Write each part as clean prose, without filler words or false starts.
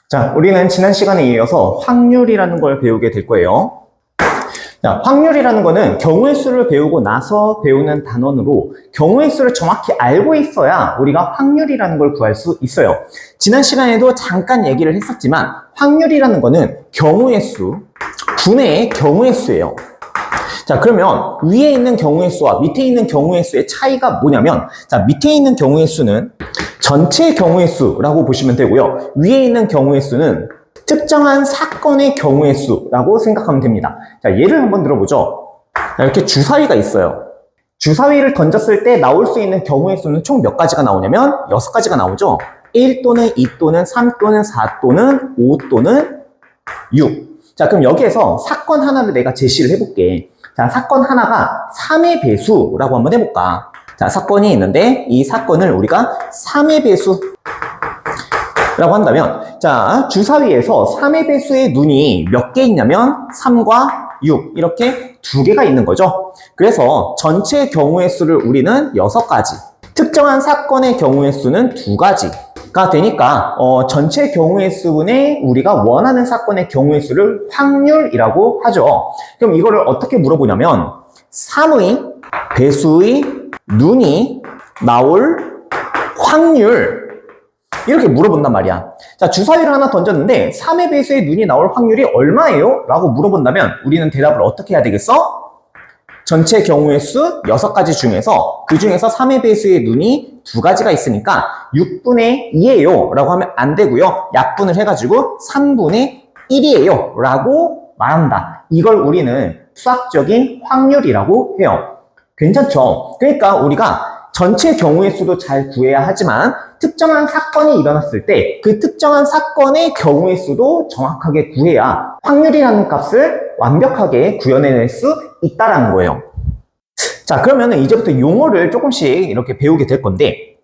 자, 우리는 지난 시간에 이어서 확률이라는 걸 배우게 될 거예요. 자, 확률이라는 거는 경우의 수를 배우고 나서 배우는 단원으로 경우의 수를 정확히 알고 있어야 우리가 확률이라는 걸 구할 수 있어요. 지난 시간에도 잠깐 얘기를 했었지만 확률이라는 거는 경우의 수, 분의 경우의 수예요. 자, 그러면 위에 있는 경우의 수와 밑에 있는 경우의 수의 차이가 뭐냐면, 자, 밑에 있는 경우의 수는 전체 경우의 수라고 보시면 되고요. 위에 있는 경우의 수는 특정한 사건의 경우의 수라고 생각하면 됩니다. 자, 예를 한번 들어보죠. 자, 이렇게 주사위가 있어요. 주사위를 던졌을 때 나올 수 있는 경우의 수는 총 몇 가지가 나오냐면 6가지가 나오죠. 1 또는 2 또는 3 또는 4 또는 5 또는 6. 자, 그럼 여기에서 사건 하나를 내가 제시를 해볼게. 자, 사건 하나가 3의 배수라고 한번 해볼까. 자, 사건이 있는데 이 사건을 우리가 3의 배수라고 한다면, 자, 주사위에서 3의 배수의 눈이 몇 개 있냐면 3과 6 이렇게 2개가 있는 거죠. 그래서 전체 경우의 수를 우리는 6가지, 특정한 사건의 경우의 수는 2가지가 되니까 전체 경우의 수분의 우리가 원하는 사건의 경우의 수를 확률이라고 하죠. 그럼 이거를 어떻게 물어보냐면 3의 배수의 눈이 나올 확률, 이렇게 물어본단 말이야. 자, 주사위를 하나 던졌는데 3의 배수의 눈이 나올 확률이 얼마예요? 라고 물어본다면 우리는 대답을 어떻게 해야 되겠어? 전체 경우의 수 6가지 중에서 그 중에서 3의 배수의 눈이 2가지가 있으니까 6분의 2예요 라고 하면 안 되고요. 약분을 해가지고 3분의 1이에요 라고 말한다. 이걸 우리는 수학적인 확률이라고 해요. 괜찮죠? 그러니까 우리가 전체 경우의 수도 잘 구해야 하지만 특정한 사건이 일어났을 때 그 특정한 사건의 경우의 수도 정확하게 구해야 확률이라는 값을 완벽하게 구현해낼 수 있다는 거예요. 자, 그러면 이제부터 용어를 조금씩 이렇게 배우게 될 건데,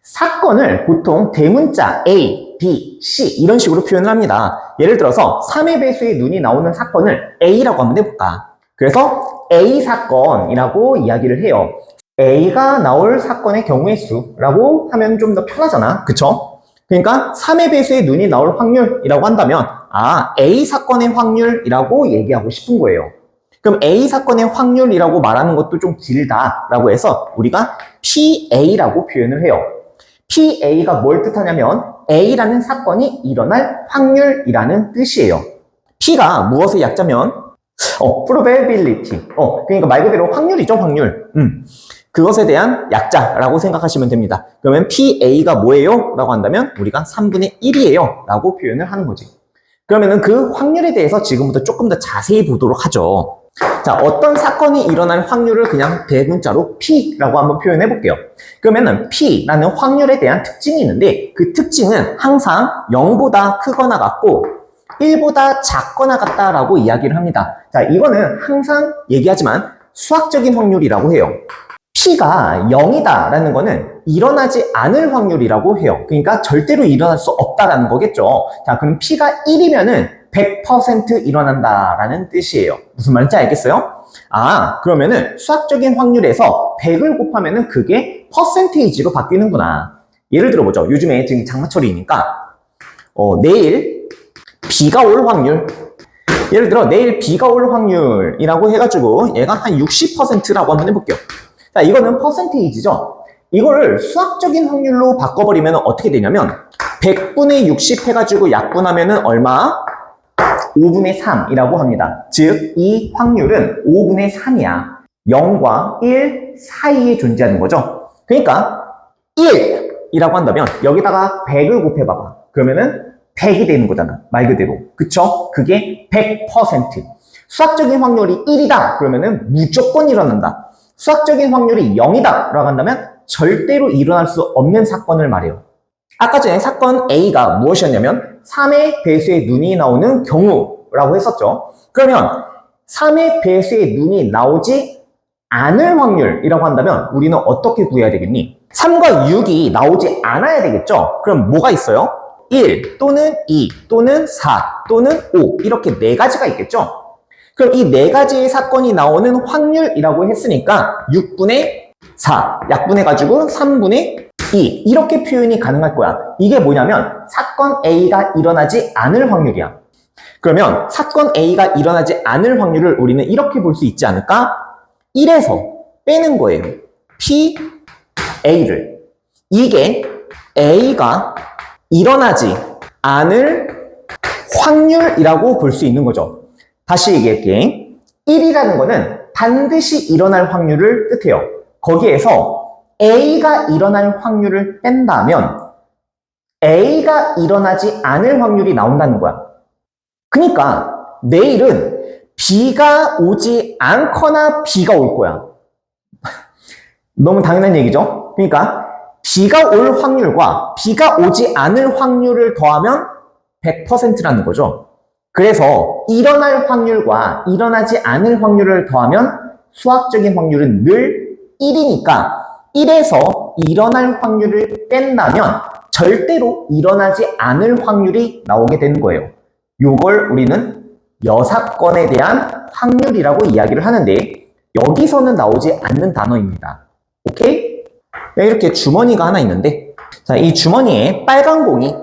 사건을 보통 대문자 A, B, C 이런 식으로 표현을 합니다. 예를 들어서 3의 배수의 눈이 나오는 사건을 A라고 한번 해볼까. 그래서 A 사건이라고 이야기를 해요. A가 나올 사건의 경우의 수라고 하면 좀 더 편하잖아. 그쵸? 그러니까 3의 배수의 눈이 나올 확률이라고 한다면 A 사건의 확률이라고 얘기하고 싶은 거예요. 그럼 A 사건의 확률이라고 말하는 것도 좀 길다라고 해서 우리가 PA라고 표현을 해요. PA가 뭘 뜻하냐면 A라는 사건이 일어날 확률이라는 뜻이에요. P가 무엇의 약자면 probability. 그러니까 말 그대로 확률이죠, 확률. 그것에 대한 약자라고 생각하시면 됩니다. 그러면 PA가 뭐예요? 라고 한다면 우리가 3분의 1이에요 라고 표현을 하는 거지. 그러면은 그 확률에 대해서 지금부터 조금 더 자세히 보도록 하죠. 자, 어떤 사건이 일어날 확률을 그냥 대문자로 P라고 한번 표현해 볼게요. 그러면은 P라는 확률에 대한 특징이 있는데 그 특징은 항상 0보다 크거나 같고 1보다 작거나 같다라고 이야기를 합니다. 자, 이거는 항상 얘기하지만 수학적인 확률이라고 해요. P가 0이다라는 거는 일어나지 않을 확률이라고 해요. 그러니까 절대로 일어날 수 없다라는 거겠죠. 자, 그럼 P가 1이면은 100% 일어난다라는 뜻이에요. 무슨 말인지 알겠어요? 그러면은 수학적인 확률에서 100을 곱하면은 그게 퍼센테이지로 바뀌는구나. 예를 들어보죠. 요즘에 지금 장마철이니까 내일 비가 올 확률, 예를 들어 내일 비가 올 확률이라고 해가지고 얘가 한 60%라고 한번 해볼게요. 자, 이거는 퍼센테이지죠. 이거를 수학적인 확률로 바꿔버리면 어떻게 되냐면 100분의 60 해가지고 약분하면은 얼마? 5분의 3이라고 합니다. 즉, 이 확률은 5분의 3이야. 0과 1 사이에 존재하는 거죠. 그러니까 1이라고 한다면 여기다가 100을 곱해봐봐. 그러면은 100이 되는 거잖아. 말 그대로. 그쵸? 그게 100%. 수학적인 확률이 1이다. 그러면은 무조건 일어난다. 수학적인 확률이 0이다. 라고 한다면 절대로 일어날 수 없는 사건을 말해요. 아까 전에 사건 A가 무엇이었냐면 3의 배수의 눈이 나오는 경우라고 했었죠. 그러면 3의 배수의 눈이 나오지 않을 확률이라고 한다면 우리는 어떻게 구해야 되겠니? 3과 6이 나오지 않아야 되겠죠? 그럼 뭐가 있어요? 1 또는 2 또는 4 또는 5 이렇게 4가지가 있겠죠? 그럼 이 4가지의 사건이 나오는 확률이라고 했으니까 6분의 4 약분해가지고 3분의 이렇게 표현이 가능할 거야. 이게 뭐냐면 사건 A가 일어나지 않을 확률이야. 그러면 사건 A가 일어나지 않을 확률을 우리는 이렇게 볼 수 있지 않을까? 1에서 빼는 거예요. P, A를. 이게 A가 일어나지 않을 확률이라고 볼 수 있는 거죠. 다시 얘기할게. 1이라는 거는 반드시 일어날 확률을 뜻해요. 거기에서 A가 일어날 확률을 뺀다면 A가 일어나지 않을 확률이 나온다는 거야. 그러니까 내일은 B가 오지 않거나 B가 올 거야. 너무 당연한 얘기죠? 그러니까 B가 올 확률과 B가 오지 않을 확률을 더하면 100%라는 거죠. 그래서 일어날 확률과 일어나지 않을 확률을 더하면 수학적인 확률은 늘 1이니까 1에서 일어날 확률을 뺀다면 절대로 일어나지 않을 확률이 나오게 되는 거예요. 요걸 우리는 여사건에 대한 확률이라고 이야기를 하는데 여기서는 나오지 않는 단어입니다. 오케이? 이렇게 주머니가 하나 있는데 자, 이 주머니에 빨간 공이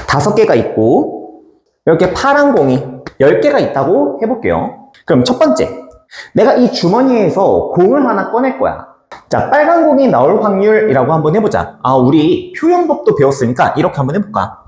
5개가 있고 이렇게 파란 공이 10개가 있다고 해볼게요. 그럼 첫 번째, 내가 이 주머니에서 공을 하나 꺼낼 거야. 자, 빨간 공이 나올 확률이라고 한번 해보자. 우리 표현법도 배웠으니까 이렇게 한번 해볼까?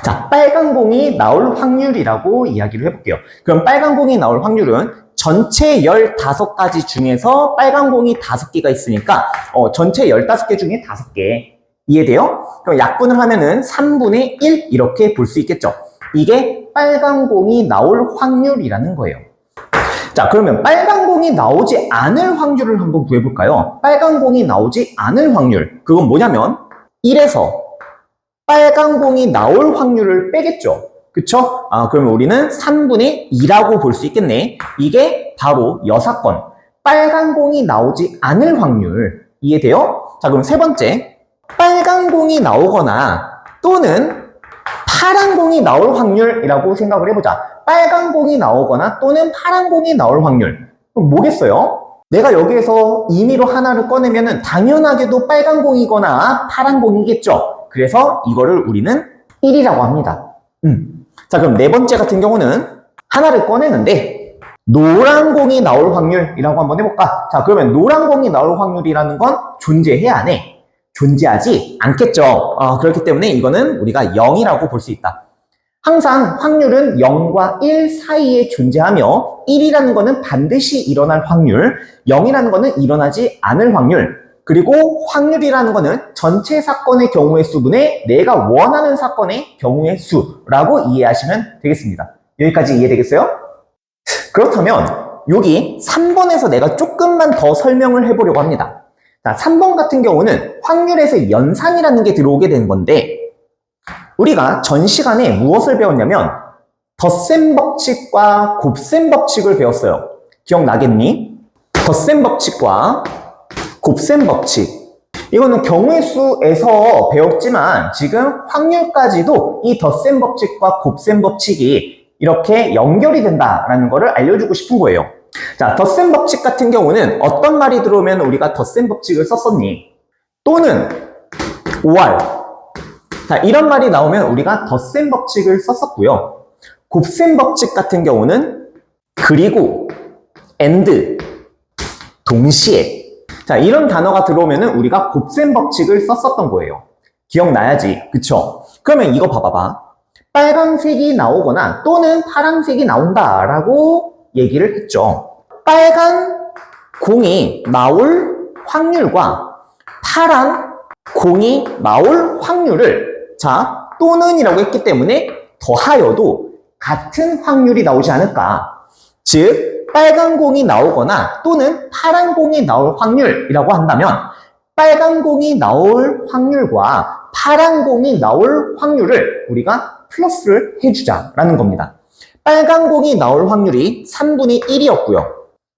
자, 빨간 공이 나올 확률이라고 이야기를 해볼게요. 그럼 빨간 공이 나올 확률은 전체 15가지 중에서 빨간 공이 5개가 있으니까 전체 15개 중에 5개. 이해돼요? 그럼 약분을 하면은 3분의 1 이렇게 볼 수 있겠죠. 이게 빨간 공이 나올 확률이라는 거예요. 자, 그러면 빨간 공이 나오지 않을 확률을 한번 구해볼까요? 빨간 공이 나오지 않을 확률. 그건 뭐냐면 1에서 빨간 공이 나올 확률을 빼겠죠. 그쵸? 그러면 우리는 3분의 2라고 볼 수 있겠네. 이게 바로 여사건. 빨간 공이 나오지 않을 확률. 이해돼요? 자, 그럼 세 번째. 빨간 공이 나오거나 또는 파란 공이 나올 확률이라고 생각을 해보자. 빨간 공이 나오거나 또는 파란 공이 나올 확률. 그럼 뭐겠어요? 내가 여기에서 임의로 하나를 꺼내면은 당연하게도 빨간 공이거나 파란 공이겠죠. 그래서 이거를 우리는 1이라고 합니다. 자, 그럼 네 번째 같은 경우는 하나를 꺼내는데 노란 공이 나올 확률이라고 한번 해볼까? 자, 그러면 노란 공이 나올 확률이라는 건 존재해야 안 해? 존재하지 않겠죠. 그렇기 때문에 이거는 우리가 0이라고 볼 수 있다. 항상 확률은 0과 1 사이에 존재하며 1이라는 거는 반드시 일어날 확률, 0이라는 거는 일어나지 않을 확률, 그리고 확률이라는 거는 전체 사건의 경우의 수분의 내가 원하는 사건의 경우의 수라고 이해하시면 되겠습니다. 여기까지 이해되겠어요? 그렇다면 여기 3번에서 내가 조금만 더 설명을 해보려고 합니다. 자, 3번 같은 경우는 확률에서 연산이라는 게 들어오게 되는 건데 우리가 전 시간에 무엇을 배웠냐면 덧셈 법칙과 곱셈 법칙을 배웠어요. 기억나겠니? 덧셈 법칙과 곱셈 법칙. 이거는 경우의 수에서 배웠지만 지금 확률까지도 이 덧셈 법칙과 곱셈 법칙이 이렇게 연결이 된다라는 거를 알려주고 싶은 거예요. 자, 덧셈 법칙 같은 경우는 어떤 말이 들어오면 우리가 덧셈 법칙을 썼었니? 또는 5R. 자, 이런 말이 나오면 우리가 덧셈 법칙을 썼었고요. 곱셈 법칙 같은 경우는 그리고, and, 동시에. 자, 이런 단어가 들어오면 우리가 곱셈 법칙을 썼었던 거예요. 기억나야지. 그쵸? 그러면 이거 봐봐봐. 빨간색이 나오거나 또는 파란색이 나온다라고 얘기를 했죠. 빨간 공이 나올 확률과 파란 공이 나올 확률을 자, 또는이라고 했기 때문에 더하여도 같은 확률이 나오지 않을까. 즉, 빨간 공이 나오거나 또는 파란 공이 나올 확률이라고 한다면 빨간 공이 나올 확률과 파란 공이 나올 확률을 우리가 플러스를 해주자라는 겁니다. 빨간 공이 나올 확률이 3분의 1이었고요.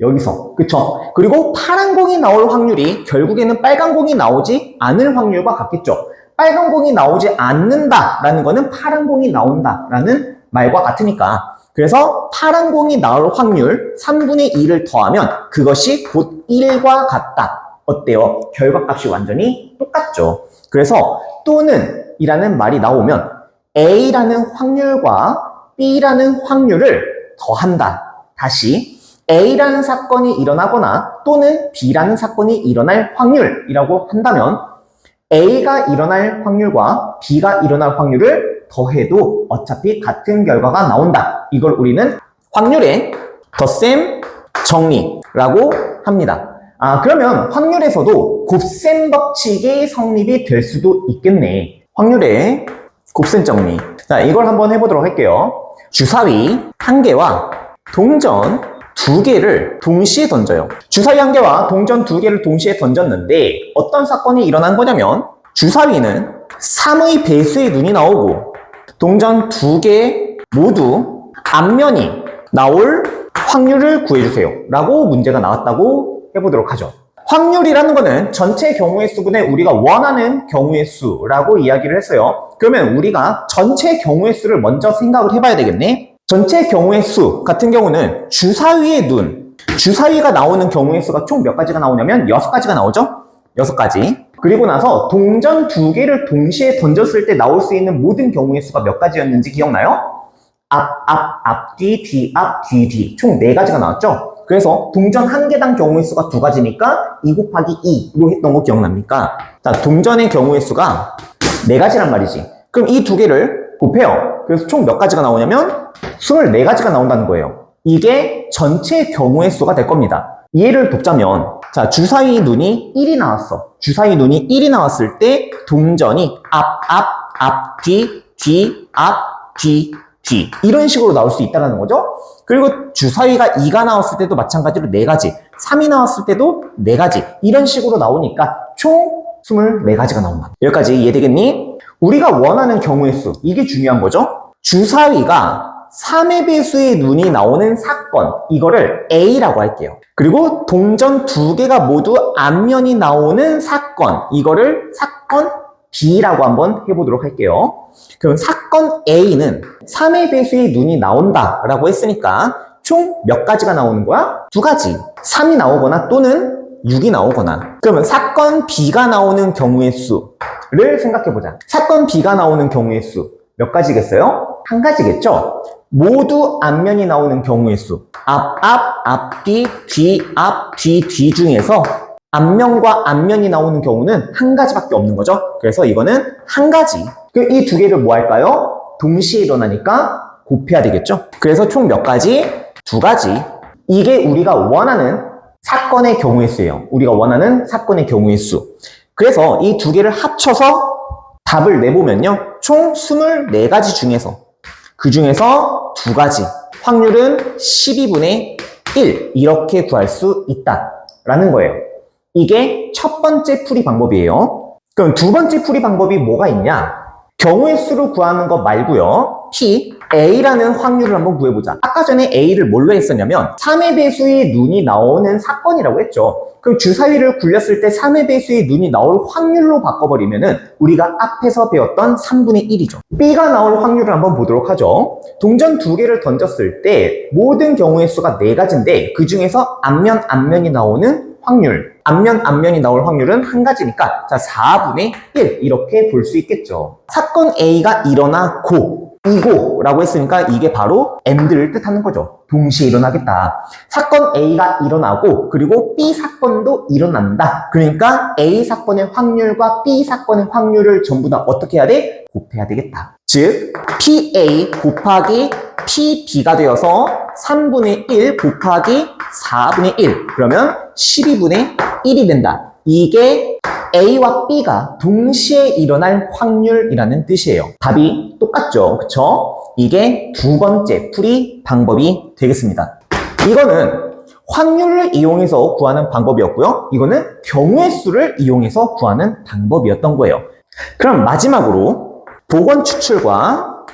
여기서. 그쵸? 그리고 파란 공이 나올 확률이 결국에는 빨간 공이 나오지 않을 확률과 같겠죠. 빨간 공이 나오지 않는다라는 거는 파란 공이 나온다라는 말과 같으니까. 그래서 파란 공이 나올 확률 3분의 2를 더하면 그것이 곧 1과 같다. 어때요? 결과값이 완전히 똑같죠. 그래서 또는 이라는 말이 나오면 A라는 확률과 B라는 확률을 더한다. 다시 A라는 사건이 일어나거나 또는 B라는 사건이 일어날 확률이라고 한다면 A가 일어날 확률과 B가 일어날 확률을 더해도 어차피 같은 결과가 나온다. 이걸 우리는 확률의 덧셈 정리라고 합니다. 그러면 확률에서도 곱셈 법칙이 성립이 될 수도 있겠네. 확률의 곱셈 정리. 자, 이걸 한번 해보도록 할게요. 주사위 1개와 동전 2개를 동시에 던져요. 주사위 1개와 동전 2개를 동시에 던졌는데 어떤 사건이 일어난 거냐면 주사위는 3의 배수의 눈이 나오고 동전 2개 모두 앞면이 나올 확률을 구해주세요 라고 문제가 나왔다고 해보도록 하죠. 확률이라는 거는 전체 경우의 수분에 우리가 원하는 경우의 수라고 이야기를 했어요. 그러면 우리가 전체 경우의 수를 먼저 생각을 해봐야 되겠네. 전체 경우의 수 같은 경우는 주사위의 눈, 주사위가 나오는 경우의 수가 총 몇 가지가 나오냐면 6가지가 나오죠. 6가지. 그리고 나서 동전 2개를 동시에 던졌을 때 나올 수 있는 모든 경우의 수가 몇 가지였는지 기억나요? 앞뒤, 뒤앞, 뒤. 총 4가지가 나왔죠? 그래서 동전 1개당 경우의 수가 2가지니까 2 곱하기 2로 했던 거 기억납니까? 자, 동전의 경우의 수가 4가지란 말이지. 그럼 이 2개를 곱해요. 그래서 총 몇 가지가 나오냐면 24가지가 나온다는 거예요. 이게 전체 경우의 수가 될 겁니다. 예를 돕자면 자, 주사위 눈이 1이 나왔어. 주사위 눈이 1이 나왔을 때 동전이 앞, 뒤, 앞, 뒤 이런 식으로 나올 수 있다는 거죠. 그리고 주사위가 2가 나왔을 때도 마찬가지로 4가지, 3이 나왔을 때도 4가지 이런 식으로 나오니까 총 24가지가 나온다. 여기까지 이해되겠니? 우리가 원하는 경우의 수, 이게 중요한 거죠. 주사위가 3의 배수의 눈이 나오는 사건, 이거를 A라고 할게요. 그리고 동전 2개가 모두 앞면이 나오는 사건, 이거를 사건 B라고 한번 해보도록 할게요. 그럼 사건 A는 3의 배수의 눈이 나온다 라고 했으니까 총 몇 가지가 나오는 거야? 2가지. 3이 나오거나 또는 6이 나오거나. 그러면 사건 B가 나오는 경우의 수를 생각해보자. 사건 B가 나오는 경우의 수 몇 가지겠어요? 1가지겠죠? 모두 앞면이 나오는 경우의 수. 앞뒤, 뒤앞, 뒤 중에서 앞면과 앞면이 나오는 경우는 1가지밖에 없는 거죠. 그래서 이거는 1가지. 이 2개를 뭐 할까요? 동시에 일어나니까 곱해야 되겠죠. 그래서 총 몇 가지? 2가지. 이게 우리가 원하는 사건의 경우의 수예요. 우리가 원하는 사건의 경우의 수. 그래서 이 2개를 합쳐서 답을 내보면요. 총 24가지 중에서 그 중에서 2가지. 확률은 12분의 1 이렇게 구할 수 있다라는 거예요. 이게 첫 번째 풀이 방법이에요. 그럼 두 번째 풀이 방법이 뭐가 있냐? 경우의 수를 구하는 것 말고요. P, A라는 확률을 한번 구해보자. 아까 전에 A를 뭘로 했었냐면 3의 배수의 눈이 나오는 사건이라고 했죠. 그럼 주사위를 굴렸을 때 3의 배수의 눈이 나올 확률로 바꿔버리면은 우리가 앞에서 배웠던 3분의 1이죠. B가 나올 확률을 한번 보도록 하죠. 동전 2개를 던졌을 때 모든 경우의 수가 4가지인데 그 중에서 앞면이 나오는 확률. 앞면이 나올 확률은 1가지니까 자 4분의 1 이렇게 볼 수 있겠죠. 사건 A가 일어나고 이고라고 했으니까 이게 바로 AND를 뜻하는 거죠. 동시에 일어나겠다. 사건 A가 일어나고 그리고 B 사건도 일어난다. 그러니까 A 사건의 확률과 B 사건의 확률을 전부 다 어떻게 해야 돼? 곱해야 되겠다. 즉 PA 곱하기 PB가 되어서 3분의 1 곱하기 4분의 1 그러면 12분의 1이 된다. 이게 A와 B가 동시에 일어날 확률이라는 뜻이에요. 답이 똑같죠. 그쵸? 이게 두 번째 풀이 방법이 되겠습니다. 이거는 확률을 이용해서 구하는 방법이었고요. 이거는 경우의 수를 이용해서 구하는 방법이었던 거예요. 그럼 마지막으로 복원 추출과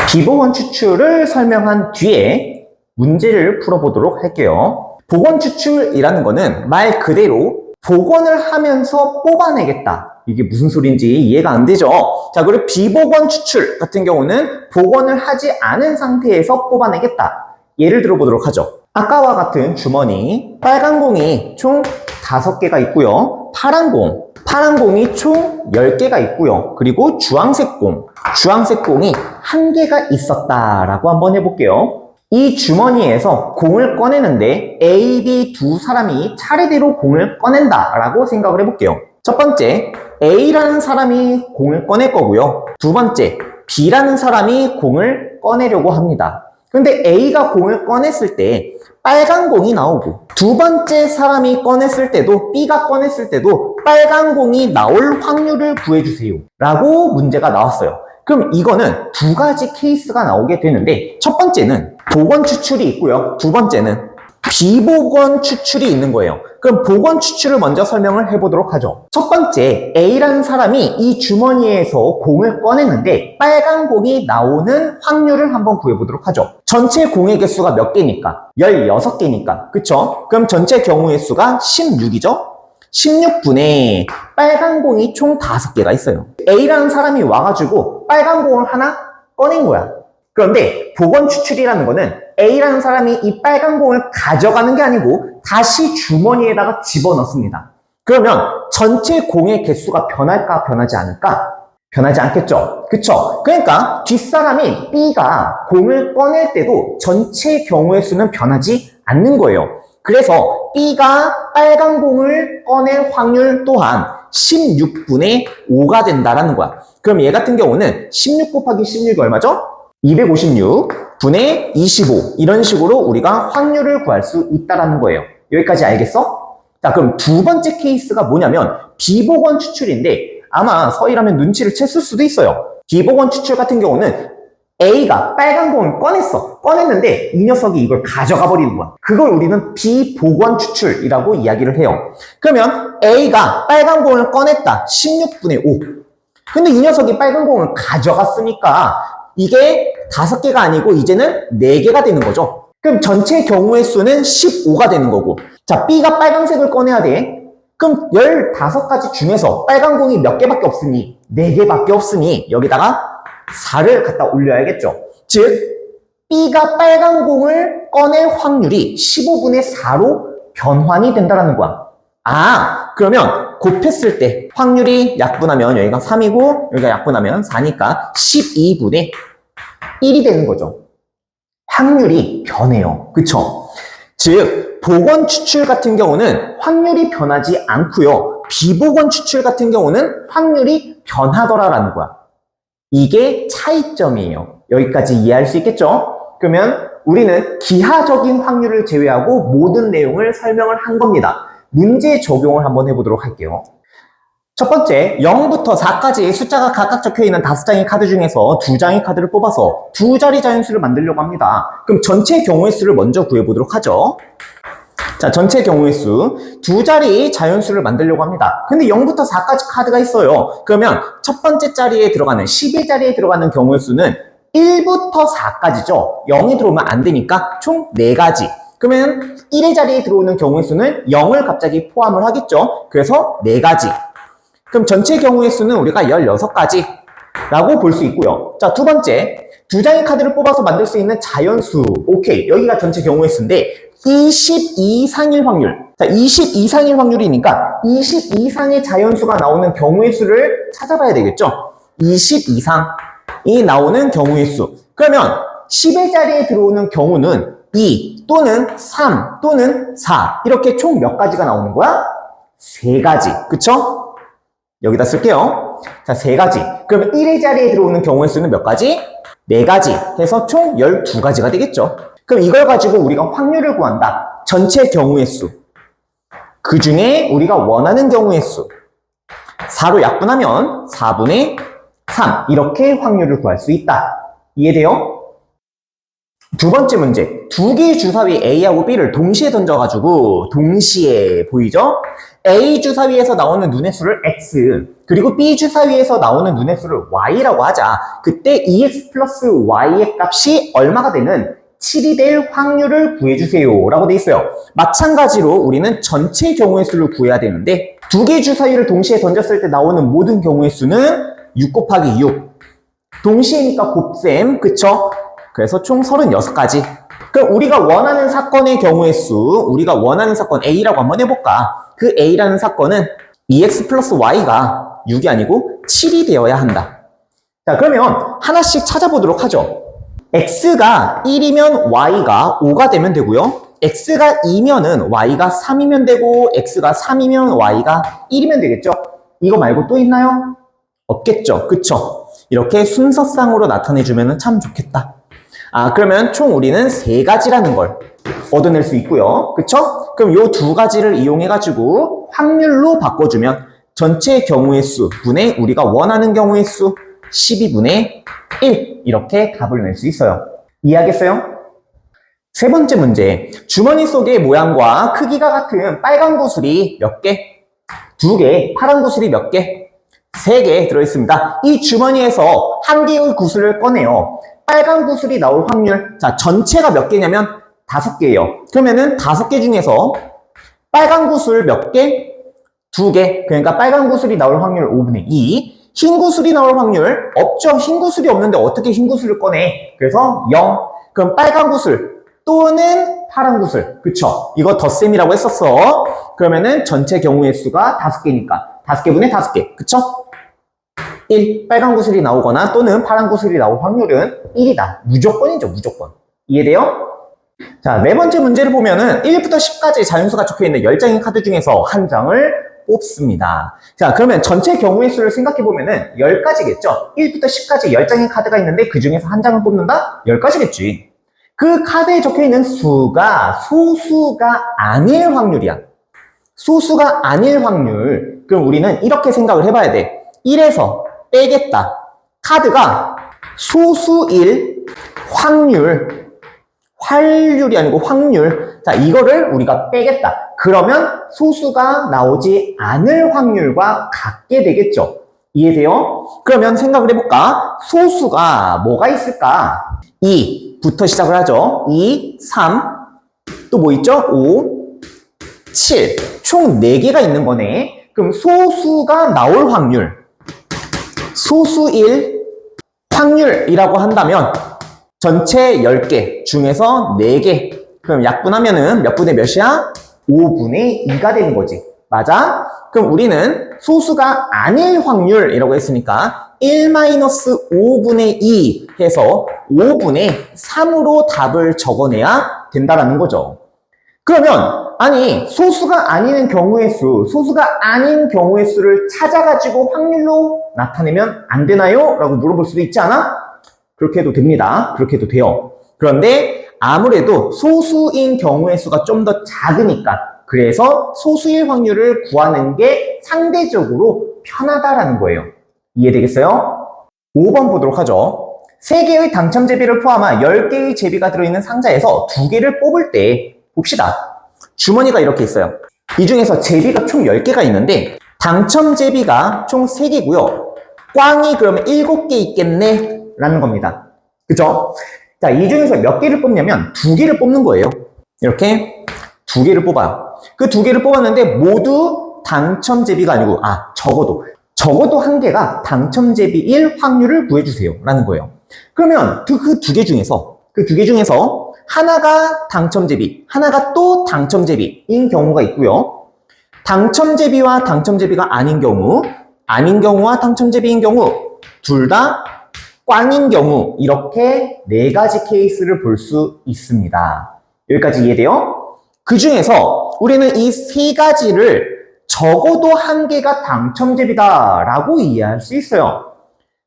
비복원 추출을 설명한 뒤에 문제를 풀어보도록 할게요. 복원 추출이라는 거는 말 그대로 복원을 하면서 뽑아내겠다. 이게 무슨 소리인지 이해가 안 되죠? 자, 그리고 비복원 추출 같은 경우는 복원을 하지 않은 상태에서 뽑아내겠다. 예를 들어보도록 하죠. 아까와 같은 주머니, 빨간 공이 총 5개가 있고요. 파란 공 파란 공이 총 10개가 있고요. 그리고 주황색 공이 1개가 있었다라고 한번 해볼게요. 이 주머니에서 공을 꺼내는데 A, B 두 사람이 차례대로 공을 꺼낸다라고 생각을 해볼게요. 첫 번째, A라는 사람이 공을 꺼낼 거고요. 두 번째, B라는 사람이 공을 꺼내려고 합니다. 근데 A가 공을 꺼냈을 때 빨간 공이 나오고 두 번째 사람이 꺼냈을 때도 B가 꺼냈을 때도 빨간 공이 나올 확률을 구해주세요 라고 문제가 나왔어요. 그럼 이거는 두 가지 케이스가 나오게 되는데 첫 번째는 복원 추출이 있고요. 두 번째는 비복원 추출이 있는 거예요. 그럼 복원 추출을 먼저 설명을 해보도록 하죠. 첫 번째, A라는 사람이 이 주머니에서 공을 꺼냈는데 빨간 공이 나오는 확률을 한번 구해보도록 하죠. 전체 공의 개수가 몇 개니까? 16개니까. 그쵸? 그럼 전체 경우의 수가 16이죠? 16분에 빨간 공이 총 5개가 있어요. A라는 사람이 와가지고 빨간 공을 하나 꺼낸 거야. 그런데 복원 추출이라는 거는 A라는 사람이 이 빨간 공을 가져가는 게 아니고 다시 주머니에다가 집어넣습니다. 그러면 전체 공의 개수가 변할까 변하지 않을까? 변하지 않겠죠? 그쵸? 그러니까 뒷사람인 B가 공을 꺼낼 때도 전체 경우의 수는 변하지 않는 거예요. 그래서 B가 빨간 공을 꺼낼 확률 또한 16분의 5가 된다라는 거야. 그럼 얘 같은 경우는 16 곱하기 16이 얼마죠? 256분의 25 이런 식으로 우리가 확률을 구할 수 있다라는 거예요. 여기까지 알겠어? 자, 그럼 두 번째 케이스가 뭐냐면 비복원 추출인데 아마 서희라면 눈치를 챘을 수도 있어요. 비복원 추출 같은 경우는 A가 빨간 공을 꺼냈는데 이 녀석이 이걸 가져가 버리는 거야. 그걸 우리는 비복원 추출이라고 이야기를 해요. 그러면 A가 빨간 공을 꺼냈다. 16분의 5. 근데 이 녀석이 빨간 공을 가져갔으니까 이게 5개가 아니고 이제는 4개가 되는 거죠. 그럼 전체 경우의 수는 15가 되는 거고. 자, B가 빨간색을 꺼내야 돼. 그럼 15가지 중에서 빨간 공이 몇 개밖에 없으니 4개밖에 없으니 여기다가 4를 갖다 올려야겠죠. 즉 B가 빨간 공을 꺼낼 확률이 15분의 4로 변환이 된다는 거야. 아, 그러면 곱했을 때 확률이 약분하면 여기가 3이고 여기가 약분하면 4니까 12분의 1이 되는 거죠. 확률이 변해요. 그쵸? 즉 복원 추출 같은 경우는 확률이 변하지 않고요. 비복원 추출 같은 경우는 확률이 변하더라라는 거야. 이게 차이점이에요. 여기까지 이해할 수 있겠죠? 그러면 우리는 기하적인 확률을 제외하고 모든 내용을 설명을 한 겁니다. 문제 적용을 한번 해보도록 할게요. 첫 번째, 0부터 4까지 숫자가 각각 적혀있는 5장의 카드 중에서 2장의 카드를 뽑아서 2자리 자연수를 만들려고 합니다. 그럼 전체 경우의 수를 먼저 구해보도록 하죠. 자, 전체 경우의 수 2자리 자연수를 만들려고 합니다. 근데 0부터 4까지 카드가 있어요. 그러면 첫 번째 자리에 들어가는 11자리에 들어가는 경우의 수는 1부터 4까지죠. 0이 들어오면 안 되니까 총 4가지. 그러면 1의 자리에 들어오는 경우의 수는 0을 갑자기 포함을 하겠죠. 그래서 4가지. 그럼 전체 경우의 수는 우리가 16가지 라고 볼 수 있고요. 자, 두 번째, 2장의 카드를 뽑아서 만들 수 있는 자연수. 오케이, 여기가 전체 경우의 수인데 20 이상일 확률. 자, 20 이상일 확률이니까 20 이상의 자연수가 나오는 경우의 수를 찾아봐야 되겠죠. 20 이상이 나오는 경우의 수. 그러면 10의 자리에 들어오는 경우는 2 또는 3 또는 4 이렇게 총 몇 가지가 나오는 거야? 3가지. 그쵸? 여기다 쓸게요. 자, 3가지. 그러면 1의 자리에 들어오는 경우의 수는 몇 가지? 4가지 해서 총 12가지가 되겠죠. 그럼 이걸 가지고 우리가 확률을 구한다. 전체 경우의 수. 그 중에 우리가 원하는 경우의 수. 4로 약분하면 4분의 3. 이렇게 확률을 구할 수 있다. 이해돼요? 두 번째 문제. 2개의 주사위 A하고 B를 동시에 던져가지고 동시에 보이죠? A 주사위에서 나오는 눈의 수를 X, 그리고 B 주사위에서 나오는 눈의 수를 Y라고 하자. 그때 EX 플러스 Y의 값이 얼마가 되는 7이 될 확률을 구해주세요 라고 돼 있어요. 마찬가지로 우리는 전체 경우의 수를 구해야 되는데 2개의 주사위를 동시에 던졌을 때 나오는 모든 경우의 수는 6 곱하기 6. 동시에니까 곱셈, 그쵸? 그래서 총 36가지. 그럼 우리가 원하는 사건의 경우의 수, 우리가 원하는 사건 A라고 한번 해볼까? 그 A라는 사건은 2x 플러스 y가 6이 아니고 7이 되어야 한다. 자, 그러면 하나씩 찾아보도록 하죠. x가 1이면 y가 5가 되면 되고요. x가 2면은 y가 3이면 되고 x가 3이면 y가 1이면 되겠죠. 이거 말고 또 있나요? 없겠죠. 그쵸? 이렇게 순서상으로 나타내주면 참 좋겠다. 그러면 총 우리는 3가지라는 걸 얻어낼 수 있고요. 그쵸? 그럼 요 2가지를 이용해가지고 확률로 바꿔주면 전체 경우의 수 분의 우리가 원하는 경우의 수 12분의 1 이렇게 답을 낼 수 있어요. 이해하겠어요? 세 번째 문제. 주머니 속의 모양과 크기가 같은 빨간 구슬이 몇 개? 2개. 파란 구슬이 몇 개? 3개 들어있습니다. 이 주머니에서 한 개의 구슬을 꺼내요. 빨간 구슬이 나올 확률. 자, 전체가 몇 개냐면 5개예요. 그러면은 5개 중에서 빨간 구슬 몇 개? 2개. 그러니까 빨간 구슬이 나올 확률 5분의 2. 흰 구슬이 나올 확률 없죠. 흰 구슬이 없는데 어떻게 흰 구슬을 꺼내? 그래서 0. 그럼 빨간 구슬 또는 파란 구슬. 그쵸? 이거 덧셈이라고 했었어. 그러면은 전체 경우의 수가 5개니까 5개분의 5개. 그쵸? 1. 빨간 구슬이 나오거나 또는 파란 구슬이 나올 확률은 1이다. 무조건이죠. 무조건. 이해돼요? 자, 네 번째 문제를 보면은 1부터 10까지 자연수가 적혀있는 10장의 카드 중에서 한 장을 뽑습니다. 자, 그러면 전체 경우의 수를 생각해보면은 10가지겠죠? 1부터 10까지 10장의 카드가 있는데 그 중에서 한 장을 뽑는다? 10가지겠지. 그 카드에 적혀있는 수가 소수가 아닐 확률이야. 소수가 아닐 확률. 그럼 우리는 이렇게 생각을 해봐야 돼. 1에서 빼겠다. 카드가 소수일 확률. 활률이 아니고 확률. 자, 이거를 우리가 빼겠다. 그러면 소수가 나오지 않을 확률과 같게 되겠죠. 이해돼요? 그러면 생각을 해볼까? 소수가 뭐가 있을까? 2부터 시작을 하죠. 2, 3, 또 뭐 있죠? 5, 7. 총 4개가 있는 거네. 그럼 소수가 나올 확률. 소수일 확률이라고 한다면 전체 10개 중에서 4개. 그럼 약분하면은 몇 분의 몇이야? 5분의 2가 되는 거지. 맞아? 그럼 우리는 소수가 아닐 확률이라고 했으니까 1-5분의 2 해서 5분의 3으로 답을 적어내야 된다라는 거죠. 그러면 아니 소수가 아닌 경우의 수, 소수가 아닌 경우의 수를 찾아가지고 확률로 나타내면 안 되나요? 라고 물어볼 수도 있지 않아? 그렇게 해도 됩니다. 그렇게 해도 돼요. 그런데 아무래도 소수인 경우의 수가 좀 더 작으니까 그래서 소수일 확률을 구하는 게 상대적으로 편하다라는 거예요. 이해되겠어요? 5번 보도록 하죠. 3개의 당첨 제비를 포함한 10개의 제비가 들어있는 상자에서 2개를 뽑을 때 봅시다. 주머니가 이렇게 있어요. 이 중에서 제비가 총 10개가 있는데 당첨 제비가 총 3개고요. 꽝이 그러면 7개 있겠네? 라는 겁니다. 그죠? 자, 이 중에서 몇 개를 뽑냐면 2개를 뽑는 거예요. 이렇게 2개를 뽑아요. 그 2개를 뽑았는데 모두 당첨 제비가 아니고 적어도 1개가 당첨 제비일 확률을 구해주세요. 라는 거예요. 그러면 그 2개 중에서 하나가 당첨 제비, 하나가 또 당첨 제비인 경우가 있고요. 당첨 제비와 당첨 제비가 아닌 경우, 아닌 경우와 당첨 제비인 경우, 둘 다 꽝인 경우, 이렇게 4가지 케이스를 볼 수 있습니다. 여기까지 이해돼요? 그 중에서 우리는 이 3가지를 적어도 1개가 당첨 제비다 라고 이해할 수 있어요.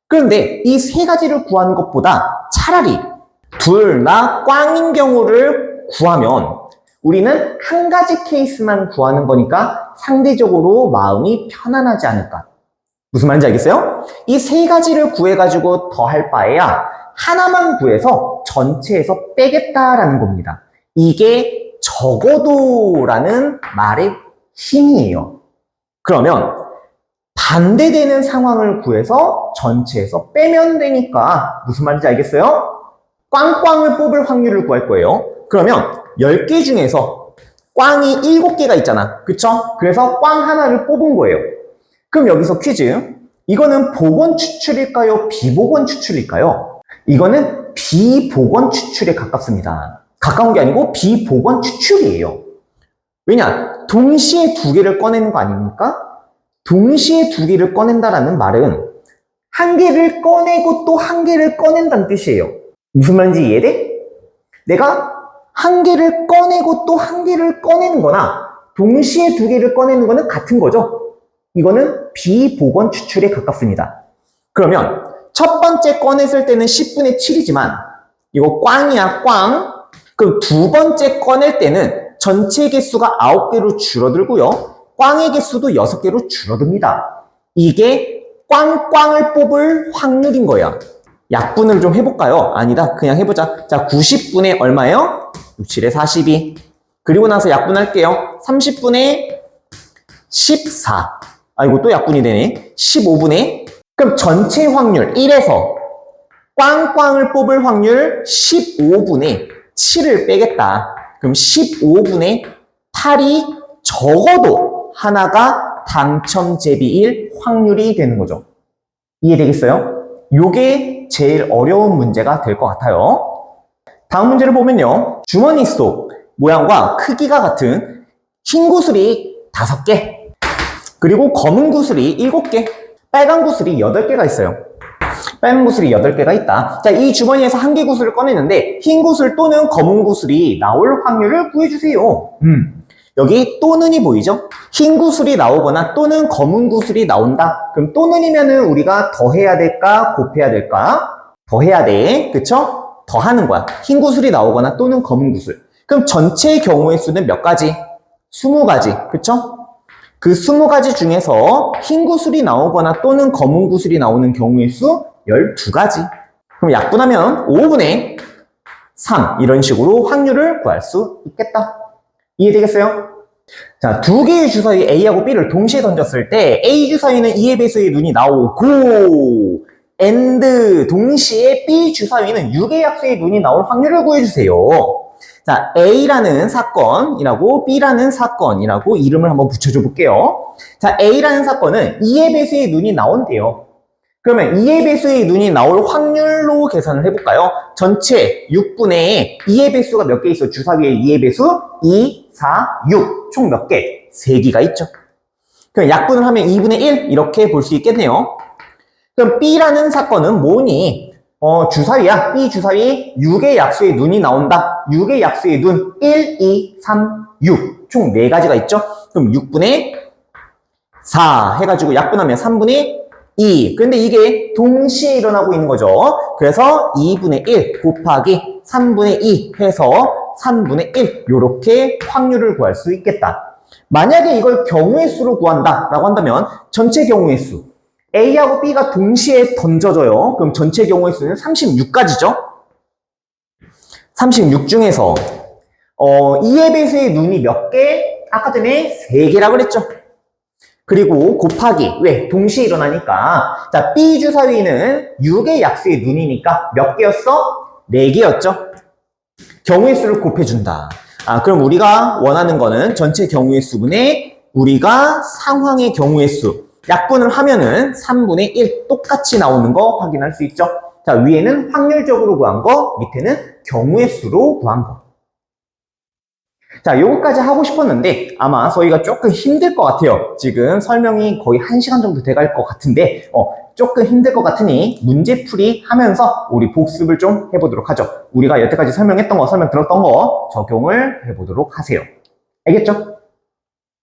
그런데 이 3가지를 구하는 것보다 차라리 둘 다 꽝인 경우를 구하면 우리는 1가지 케이스만 구하는 거니까 상대적으로 마음이 편안하지 않을까. 무슨 말인지 알겠어요? 이 3가지를 구해가지고 더 할 바에야 하나만 구해서 전체에서 빼겠다라는 겁니다. 이게 적어도라는 말의 힘이에요. 그러면 반대되는 상황을 구해서 전체에서 빼면 되니까 무슨 말인지 알겠어요? 꽝꽝을 뽑을 확률을 구할 거예요. 그러면 10개 중에서 꽝이 7개가 있잖아. 그쵸? 그래서 꽝 하나를 뽑은 거예요. 그럼 여기서 퀴즈. 이거는 복원 추출일까요? 비복원 추출일까요? 이거는 비복원 추출에 가깝습니다. 가까운 게 아니고 비복원 추출이에요. 왜냐? 동시에 2개를 꺼내는 거 아닙니까? 동시에 두 개를 꺼낸다라는 말은 한 개를 꺼내고 또 한 개를 꺼낸다는 뜻이에요. 무슨 말인지 이해돼? 내가 한 개를 꺼내고 또 한 개를 꺼내는 거나 동시에 두 개를 꺼내는 거는 같은 거죠. 이거는 비보건 추출에 가깝습니다. 그러면 첫 번째 꺼냈을 때는 10분의 7이지만 이거 꽝이야, 꽝. 그럼 두 번째 꺼낼 때는 전체 개수가 9개로 줄어들고요. 꽝의 개수도 6개로 줄어듭니다. 이게 꽝꽝을 뽑을 확률인 거야. 약분을 좀 해볼까요? 아니다. 그냥 해보자. 자, 90분의 얼마예요? 6, 7에 42. 그리고 나서 약분할게요. 30분의 14. 아이고, 또 약분이 되네. 15분의. 그럼 전체 확률 1에서 꽝꽝을 뽑을 확률 15분의 7을 빼겠다. 그럼 15분의 8이 적어도 하나가 당첨 제비일 확률이 되는 거죠. 이해되겠어요? 요게 제일 어려운 문제가 될 것 같아요. 다음 문제를 보면요. 주머니 속 모양과 크기가 같은 흰 구슬이 5개, 그리고 검은 구슬이 7개, 빨간 구슬이 8개가 있어요. 빨간 구슬이 8개가 있다. 자, 이 주머니에서 한 개 구슬을 꺼내는데 흰 구슬 또는 검은 구슬이 나올 확률을 구해주세요. 여기 또는이 보이죠? 흰 구슬이 나오거나 또는 검은 구슬이 나온다. 그럼 또는이면은 우리가 더해야 될까? 곱해야 될까? 더해야 돼. 그쵸? 더하는 거야. 흰 구슬이 나오거나 또는 검은 구슬. 그럼 전체의 경우의 수는 몇 가지? 20가지. 그쵸? 그 20가지 중에서 흰 구슬이 나오거나 또는 검은 구슬이 나오는 경우의 수 12가지. 그럼 약분하면 5분의 3 이런 식으로 확률을 구할 수 있겠다. 이해되겠어요? 자, 두 개의 주사위 A하고 B를 동시에 던졌을 때 A 주사위는 2의 배수의 눈이 나오고 and 동시에 B 주사위는 6의 약수의 눈이 나올 확률을 구해주세요. 자, A라는 사건이라고 B라는 사건이라고 이름을 한번 붙여줘 볼게요. 자, A라는 사건은 2의 배수의 눈이 나온대요. 그러면 2의 배수의 눈이 나올 확률로 계산을 해볼까요? 전체 6분의 2의 배수가 몇 개 있어? 주사위에 2의 배수 2, 4, 6. 총 몇 개? 3개가 있죠. 그럼 약분을 하면 2분의 1 이렇게 볼 수 있겠네요. 그럼 B라는 사건은 뭐니? 주사위야. B 주사위 6의 약수의 눈이 나온다. 6의 약수의 눈 1, 2, 3, 6. 총 4가지가 있죠. 그럼 6분의 4 해가지고 약분하면 3분의 2. 근데 이게 동시에 일어나고 있는 거죠. 그래서 2분의 1 곱하기 3분의 2 해서 3분의 1 이렇게 확률을 구할 수 있겠다. 만약에 이걸 경우의 수로 구한다 라고 한다면 전체 경우의 수 A하고 B가 동시에 던져져요. 그럼 전체 경우의 수는 36가지죠. 36 중에서 2의 배수의 눈이 몇 개? 아까 전에 3개라고 그랬죠. 그리고 곱하기, 왜? 동시에 일어나니까. 자, B 주사위는 6의 약수의 눈이니까 몇 개였어? 4개였죠. 경우의 수를 곱해준다. 그럼 우리가 원하는 거는 전체 경우의 수분에 우리가 상황의 경우의 수. 약분을 하면은 3분의 1 똑같이 나오는 거 확인할 수 있죠. 자, 위에는 확률적으로 구한 거, 밑에는 경우의 수로 구한 거. 자, 요거까지 하고 싶었는데 아마 저희가 조금 힘들 것 같아요. 지금 설명이 거의 1시간 정도 돼갈 것 같은데 조금 힘들 것 같으니 문제풀이 하면서 우리 복습을 좀 해보도록 하죠. 우리가 여태까지 설명 들었던 거 적용을 해보도록 하세요. 알겠죠?